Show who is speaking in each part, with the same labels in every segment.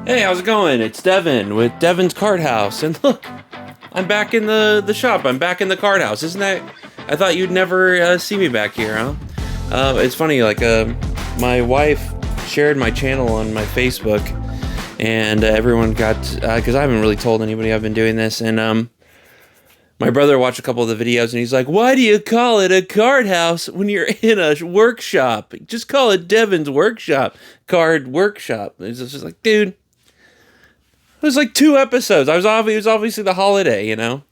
Speaker 1: Hey, how's it going? It's Devin with Devin's Card House, and look, I'm back in the shop. I'm back in the card house. Isn't that? I thought you'd never see me back here, huh? It's funny. My wife shared my channel on my Facebook, and everyone got because I haven't really told anybody I've been doing this, and my brother watched a couple of the videos, and he's like, "Why do you call it a card house when you're in a workshop? Just call it Devin's Workshop, Card Workshop." It's just like, dude. It was like 2 episodes. It was obviously the holiday, you know.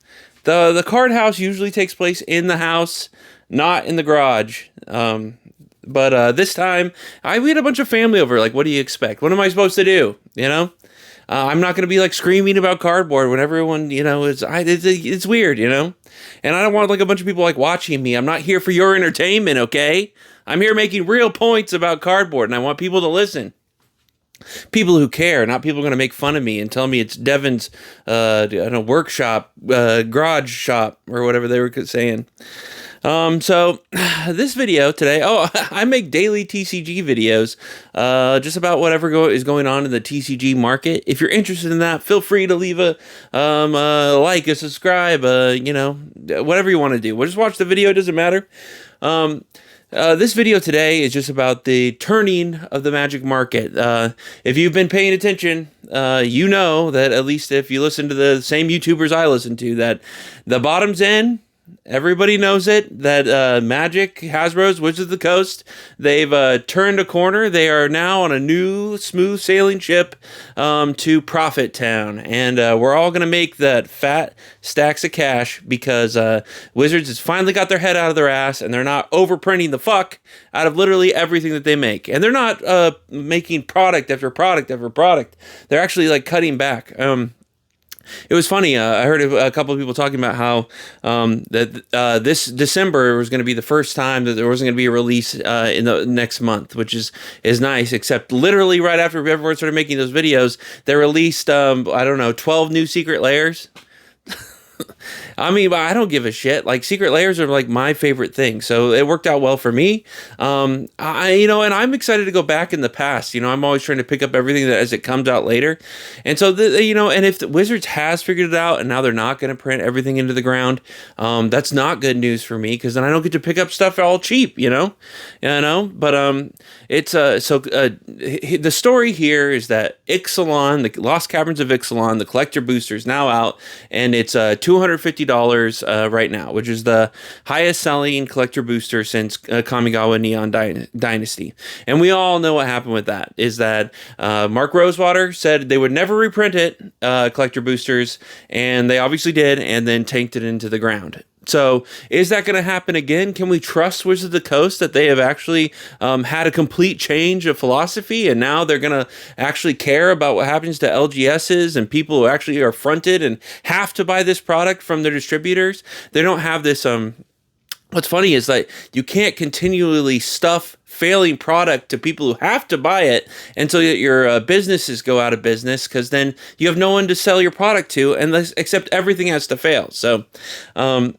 Speaker 1: The card house usually takes place in the house, not in the garage. But this time, we had a bunch of family over. Like, what do you expect? What am I supposed to do? You know, I'm not going to be like screaming about cardboard when everyone, you know, it's weird, you know. And I don't want like a bunch of people like watching me. I'm not here for your entertainment, okay? I'm here making real points about cardboard, and I want people to listen. People who care, not people going to make fun of me and tell me it's Devin's workshop, garage shop, or whatever they were saying. So this video today, I make daily TCG videos, just about whatever is going on in the TCG market. If you're interested in that, feel free to leave a like, a subscribe, whatever you want to do. We'll just watch the video. It doesn't matter. This video today is just about the turning of the Magic market. If you've been paying attention, you know that at least if you listen to the same YouTubers I listen to, that the bottom's in. Everybody knows it, that Magic, Hasbro's, Wizards of the Coast, they've turned a corner. They are now on a new smooth sailing ship to Profit Town. And we're all going to make that fat stacks of cash because Wizards has finally got their head out of their ass and they're not overprinting the fuck out of literally everything that they make. And they're not making product after product after product. They're actually like cutting back. It was funny. I heard a couple of people talking about how this December was going to be the first time that there wasn't going to be a release in the next month, which is nice. Except literally right after everyone started making those videos, they released 12 new Secret Lairs. I mean, I don't give a shit. Like, Secret Lairs are like my favorite thing, so it worked out well for me. And I'm excited to go back in the past. You know, I'm always trying to pick up everything that as it comes out later. And so, and if the Wizards has figured it out, and now they're not going to print everything into the ground, that's not good news for me because then I don't get to pick up stuff all cheap. But it's the story here is that Ixalan, the Lost Caverns of Ixalan, the collector booster is now out, and it's $250 right now, which is the highest selling collector booster since Kamigawa Neon Dynasty. And we all know what happened with that, is that Mark Rosewater said they would never reprint it, collector boosters, and they obviously did, and then tanked it into the ground. So is that going to happen again? Can we trust Wizards of the Coast that they have actually had a complete change of philosophy, and now they're going to actually care about what happens to LGSs and people who actually are fronted and have to buy this product from their distributors? They don't have this. What's funny is that you can't continually stuff failing product to people who have to buy it, and so that your businesses go out of business, because then you have no one to sell your product to, except everything has to fail. So, now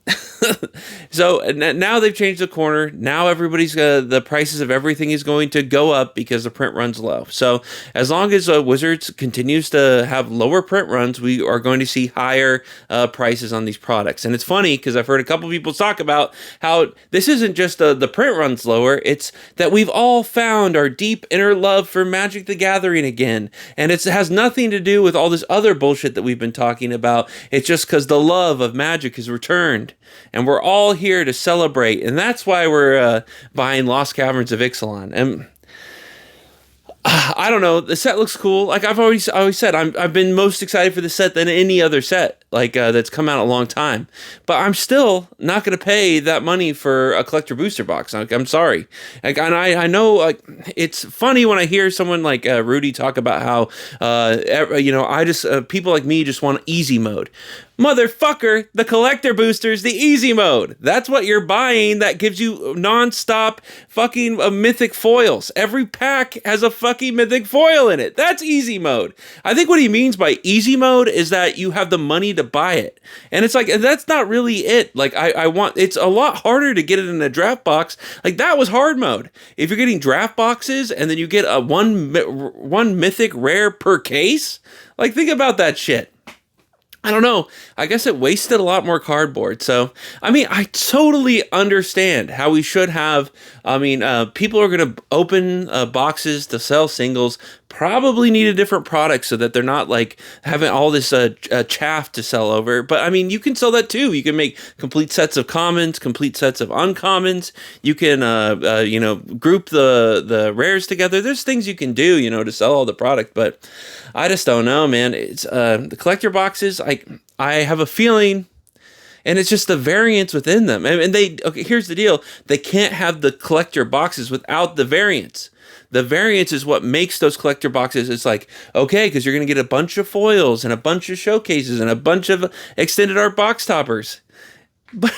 Speaker 1: they've changed the corner. Now everybody's the prices of everything is going to go up because the print runs low. So as long as Wizards continues to have lower print runs, we are going to see higher prices on these products. And it's funny because I've heard a couple people talk about how this isn't just the print runs lower, it's that we've all found our deep inner love for Magic the Gathering again. And it has nothing to do with all this other bullshit that we've been talking about. It's just because the love of Magic has returned. And we're all here to celebrate. And that's why we're buying Lost Caverns of Ixalan. And I don't know. The set looks cool. Like I've always said, I've been most excited for the set than any other set that's come out a long time. But I'm still not going to pay that money for a collector booster box. I'm sorry. And I know it's funny when I hear someone like Rudy talk about how people like me just want easy mode. Motherfucker, the collector boosters, the easy mode. That's what you're buying that gives you non-stop fucking mythic foils. Every pack has a fucking mythic foil in it. That's easy mode. I think what he means by easy mode is that you have the money to buy it. And it's like, that's not really it. Like, it's a lot harder to get it in a draft box. Like, that was hard mode. If you're getting draft boxes and then you get a one mythic rare per case, like, think about that shit. I don't know. I guess it wasted a lot more cardboard. So, I mean, I totally understand how we should have. I mean, people are going to open boxes to sell singles, probably need a different product so that they're not like having all this chaff to sell over. But I mean, you can sell that too. You can make complete sets of commons, complete sets of uncommons. You can, group the rares together. There's things you can do, to sell all the product. But I just don't know, man. It's the collector boxes. I have a feeling, and it's just the variants within them. And here's the deal: they can't have the collector boxes without the variants. The variance is what makes those collector boxes. It's like, okay, because you're going to get a bunch of foils and a bunch of showcases and a bunch of extended art box toppers. But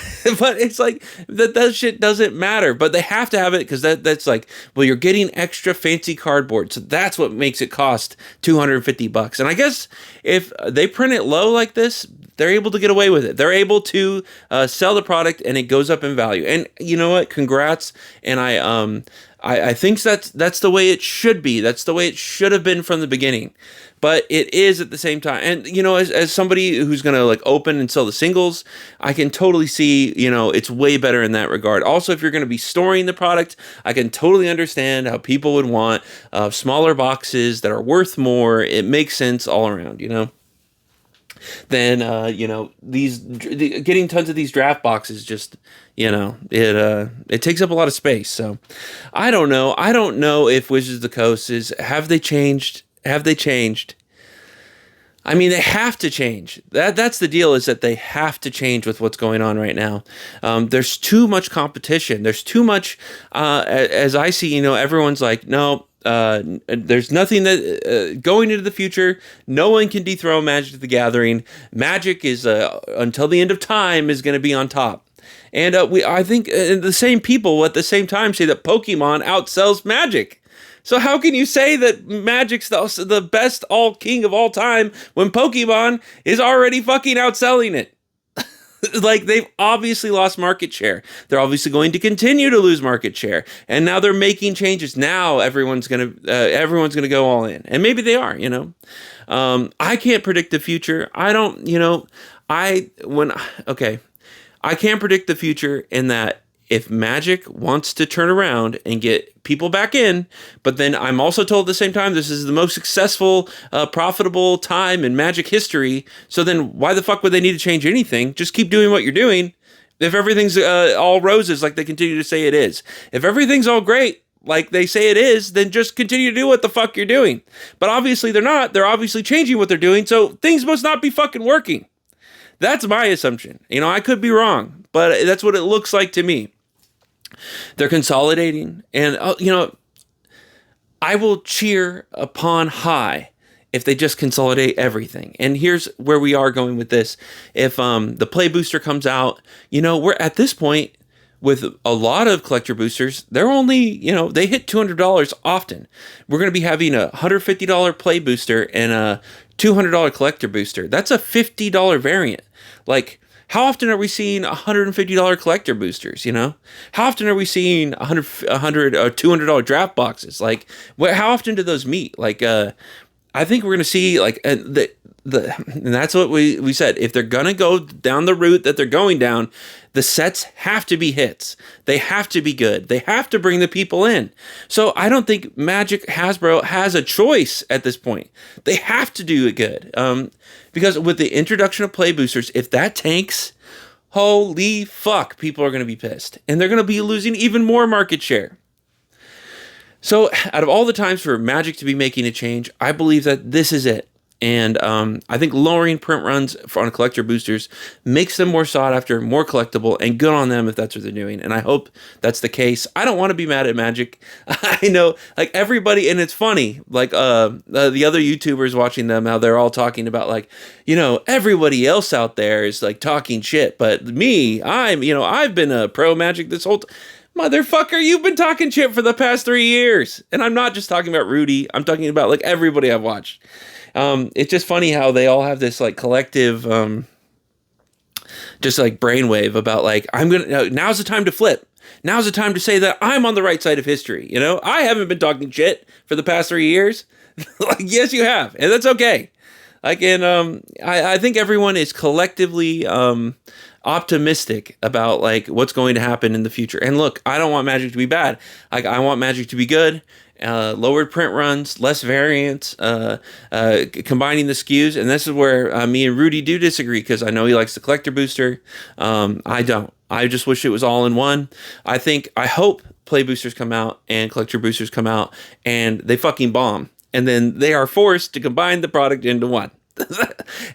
Speaker 1: it's like that shit doesn't matter. But they have to have it because that's like, well, you're getting extra fancy cardboard, so that's what makes it cost $250. And I guess if they print it low like this, they're able to get away with it. They're able to sell the product, and it goes up in value. And you know what? Congrats. And I think that's the way it should be. That's the way it should have been from the beginning. But it is at the same time. And, as somebody who's going to like open and sell the singles, I can totally see, it's way better in that regard. Also, if you're going to be storing the product, I can totally understand how people would want smaller boxes that are worth more. It makes sense all around, Then, getting tons of these draft boxes just, it takes up a lot of space. So I don't know. I don't know if Wizards of the Coast have they changed? Have they changed? I mean, they have to change. That's the deal, is that they have to change with what's going on right now. There's too much competition. There's too much, as I see, everyone's like, no, there's nothing that going into the future, no one can dethrone Magic the Gathering. Magic is until the end of time is going to be on top. And I think the same people at the same time say that Pokemon outsells Magic. So how can you say that Magic's the best king of all time when Pokemon is already fucking outselling it? Like, they've obviously lost market share. They're obviously going to continue to lose market share. And now they're making changes. Now everyone's gonna go all in. And maybe they are, I can't predict the future. I don't, I can't predict the future in that if Magic wants to turn around and get people back in, but then I'm also told at the same time this is the most successful, profitable time in Magic history, so then why the fuck would they need to change anything? Just keep doing what you're doing. If everything's all roses like they continue to say it is. If everything's all great like they say it is, then just continue to do what the fuck you're doing. But obviously they're not. They're obviously changing what they're doing, so things must not be fucking working. That's my assumption. I could be wrong, but that's what it looks like to me. They're consolidating, and I will cheer upon high if they just consolidate everything. And here's where we are going with this. If the play booster comes out, we're at this point with a lot of collector boosters, they're only, they hit $200 often. We're going to be having a $150 play booster and a $200 collector booster. That's a $50 variant. Like, how often are we seeing $150 collector boosters, How often are we seeing $100 or $200 draft boxes? Like, how often do those meet? Like, I think we're going to see, like, and that's what we said. If they're going to go down the route that they're going down, the sets have to be hits. They have to be good. They have to bring the people in. So I don't think Hasbro has a choice at this point. They have to do it good. Because with the introduction of play boosters, if that tanks, holy fuck, people are going to be pissed. And they're going to be losing even more market share. So out of all the times for Magic to be making a change, I believe that this is it. And I think lowering print runs on collector boosters makes them more sought after, more collectible, and good on them if that's what they're doing. And I hope that's the case. I don't want to be mad at Magic. I know, like, everybody, and it's funny, like the other YouTubers watching them, how they're all talking about, like, everybody else out there is like talking shit, but me, I've been a pro Magic this whole time. Motherfucker, you've been talking shit for the past 3 years. And I'm not just talking about Rudy. I'm talking about, like, everybody I've watched. It's just funny how they all have this, like, collective, just, like, brainwave about, like, now's the time to flip. Now's the time to say that I'm on the right side of history. I haven't been talking shit for the past 3 years. Like, yes, you have. And that's okay. Like, and I think everyone is collectively optimistic about, like, what's going to happen in the future. And look, I don't want Magic to be bad. Like, I want Magic to be good. Lowered print runs, less variants, combining the SKUs. And this is where me and Rudy do disagree, because I know he likes the collector booster. I don't. I just wish it was all in one. I hope play boosters come out and collector boosters come out and they fucking bomb. And then they are forced to combine the product into one.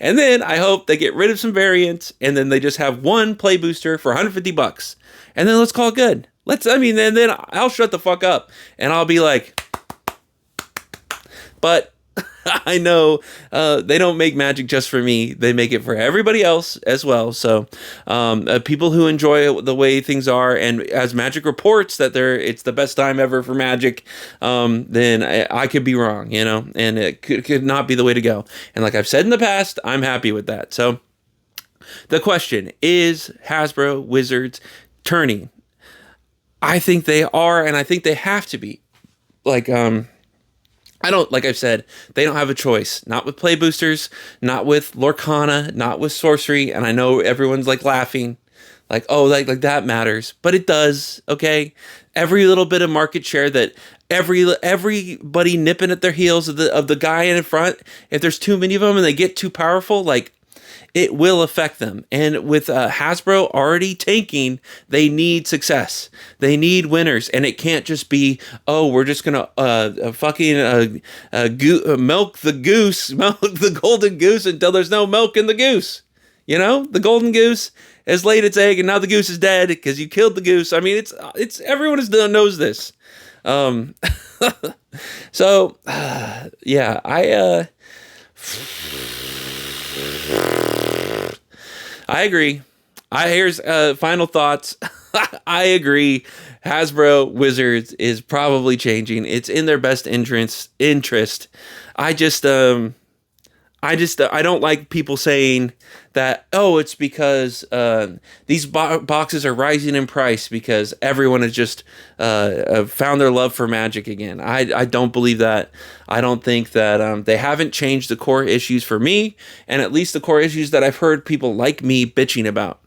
Speaker 1: And then I hope they get rid of some variants and then they just have one play booster for $150. And then let's call it good. Then I'll shut the fuck up and I'll be like, but I know they don't make Magic just for me. They make it for everybody else as well. So people who enjoy the way things are, and as Magic reports that it's the best time ever for Magic, then I could be wrong, and it could not be the way to go. And like I've said in the past, I'm happy with that. So the question is, Hasbro, Wizards turning? I think they are, and I think they have to be. Like like I've said, they don't have a choice. Not with play boosters, not with Lorcana, not with sorcery. And I know everyone's like laughing, like, oh, like that matters, but it does. Okay, every little bit of market share that everybody nipping at their heels of the guy in front. If there's too many of them and they get too powerful, like, it will affect them. And with Hasbro already tanking, they need success. They need winners. And it can't just be, oh, we're just going to milk the goose, milk the golden goose until there's no milk in the goose. The golden goose has laid its egg and now the goose is dead because you killed the goose. I mean, it's everyone knows this. So, yeah, I agree. Here's final thoughts. I agree. Hasbro Wizards is probably changing. It's in their best interest. I don't like people saying that, oh, it's because these boxes are rising in price because everyone has just found their love for Magic again. I don't believe that. I don't think that they haven't changed the core issues for me, and at least the core issues that I've heard people like me bitching about,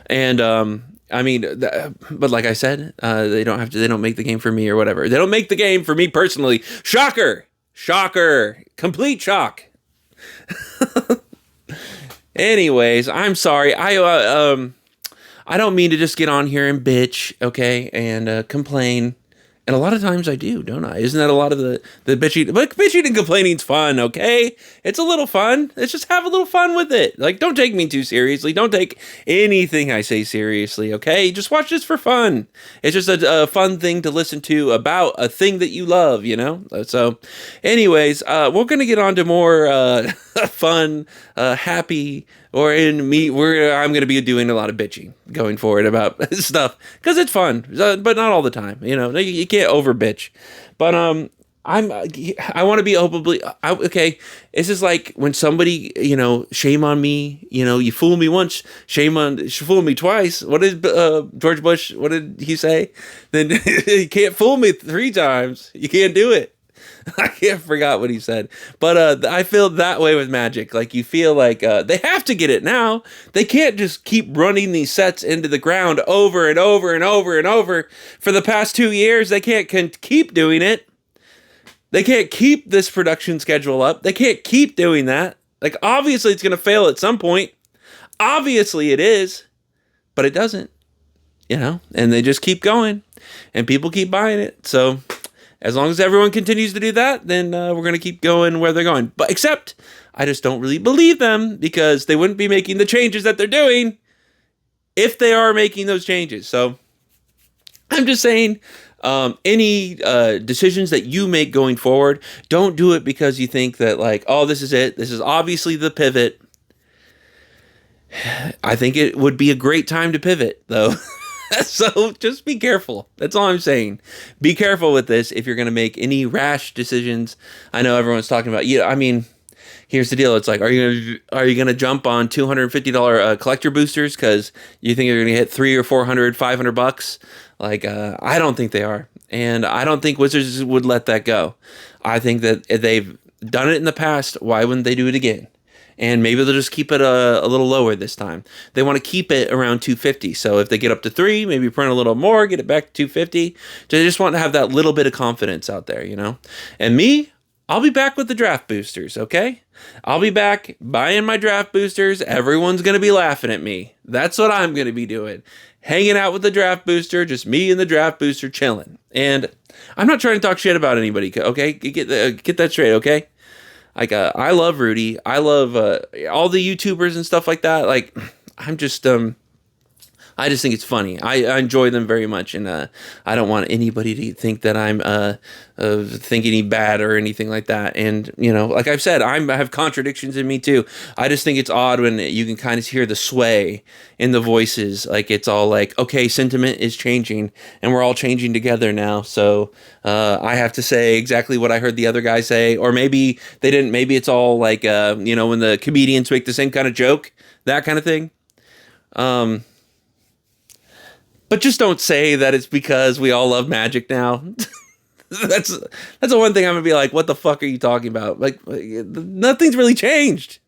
Speaker 1: And but like I said, they don't make the game for me or whatever. They don't make the game for me personally. Shocker. Complete shock. Anyways, I'm sorry. I don't mean to just get on here and bitch, okay, and complain. And a lot of times I do, don't I? Isn't that a lot of the bitching? But bitching and complaining is fun, okay? It's a little fun. Let's just have a little fun with it. Like, don't take me too seriously. Don't take anything I say seriously, okay? Just watch this for fun. It's just a fun thing to listen to about a thing that you love, So, anyways, we're going to get on to more fun, happy, I'm going to be doing a lot of bitching going forward about stuff because it's fun, but not all the time. You can't over bitch. But I want to be openly okay. This is like when somebody shame on me. You fool me once, fool me twice. What did George Bush? What did he say? Then you can't fool me 3 times. You can't do it. I forgot what he said, but I feel that way with Magic. Like, you feel like they have to get it now. They can't just keep running these sets into the ground over and over and over and over for the past 2 years. They can't keep doing it. They can't keep this production schedule up. They can't keep doing that. Like, obviously it's going to fail at some point. Obviously it is, but it doesn't, and they just keep going and people keep buying it. So As long as everyone continues to do that, then we're going to keep going where they're going. But except, I just don't really believe them, because they wouldn't be making the changes that they're doing if they are making those changes. So I'm just saying, any decisions that you make going forward, don't do it because you think that, like, oh, this is it. This is obviously the pivot. I think it would be a great time to pivot, though. So just be careful. That's all I'm saying. Be careful with this if you're going to make any rash decisions. I know everyone's talking about, I mean, here's the deal. It's like, are you gonna jump on $250 collector boosters because you think you're gonna hit $300 or $400, $500? Like, I don't think they are, and I don't think Wizards would let that go. I think that if they've done it in the past, why wouldn't they do it again? And maybe they'll just keep it a little lower this time. They want to keep it around 250. So if they get up to 3, maybe print a little more, get it back to 250. They just want to have that little bit of confidence out there, And me, I'll be back with the draft boosters, okay? I'll be back buying my draft boosters. Everyone's going to be laughing at me. That's what I'm going to be doing. Hanging out with the draft booster, just me and the draft booster chilling. And I'm not trying to talk shit about anybody, okay? Get that straight, okay? Like, I love Rudy. I love all the YouTubers and stuff like that. Like, I'm just, I just think it's funny. I enjoy them very much, and I don't want anybody to think that I'm thinking any bad or anything like that. And, like I've said, I have contradictions in me too. I just think it's odd when you can kind of hear the sway in the voices. Like, it's all like, okay, sentiment is changing, and we're all changing together now. So I have to say exactly what I heard the other guy say, or maybe they didn't. Maybe it's all like, when the comedians make the same kind of joke, that kind of thing. But just don't say that it's because we all love Magic now. That's the one thing I'm gonna be like, what the fuck are you talking about? Like nothing's really changed.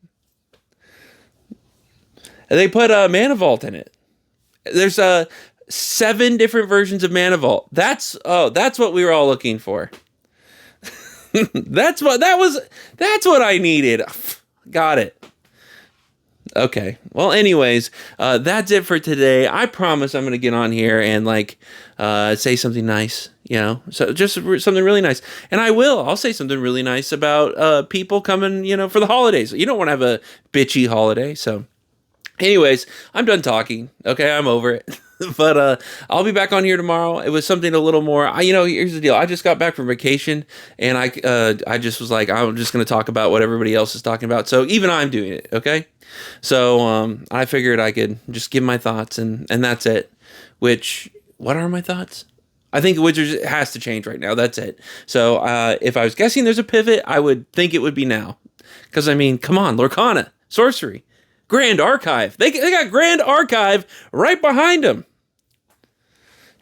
Speaker 1: And they put Mana Vault in it. There's 7 different versions of Mana Vault. That's what we were all looking for. That's what I needed. Got it. Okay. Well, anyways, that's it for today. I promise I'm going to get on here and say something nice, so just something really nice. And I'll say something really nice about people coming, for the holidays. You don't want to have a bitchy holiday. So anyways, I'm done talking. Okay. I'm over it. But I'll be back on here tomorrow. It was something a little more. Here's the deal. I just got back from vacation, and I just was like, I'm just going to talk about what everybody else is talking about. So even I'm doing it. Okay. So I figured I could just give my thoughts, and that's it. What are my thoughts? I think Wizards has to change right now. That's it. So if I was guessing there's a pivot, I would think it would be now. Because, come on, Lorcana, Sorcery, Grand Archive. They got Grand Archive right behind them.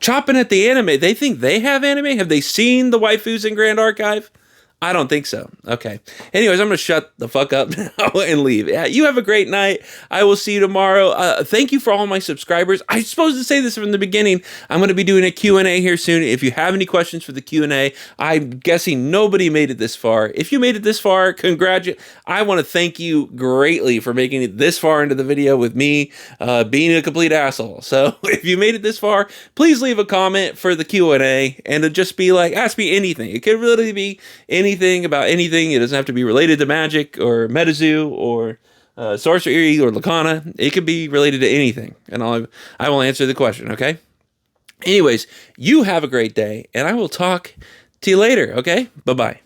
Speaker 1: Chopping at the anime. They think they have anime? Have they seen the waifus in Grand Archive? I don't think so. Okay. Anyways, I'm going to shut the fuck up now and leave. Yeah, you have a great night. I will see you tomorrow. Thank you for all my subscribers. I was supposed to say this from the beginning. I'm going to be doing a Q&A here soon. If you have any questions for the Q&A, I'm guessing nobody made it this far. If you made it this far, I want to thank you greatly for making it this far into the video with me being a complete asshole. So if you made it this far, please leave a comment for the Q&A, and it'll just be like, ask me anything. It could really be anything about anything. It doesn't have to be related to Magic or MetaZoo or Sorcery or Lorcana. It could be related to anything, and I will answer the question, okay? Anyways, you have a great day, and I will talk to you later, okay? Bye-bye.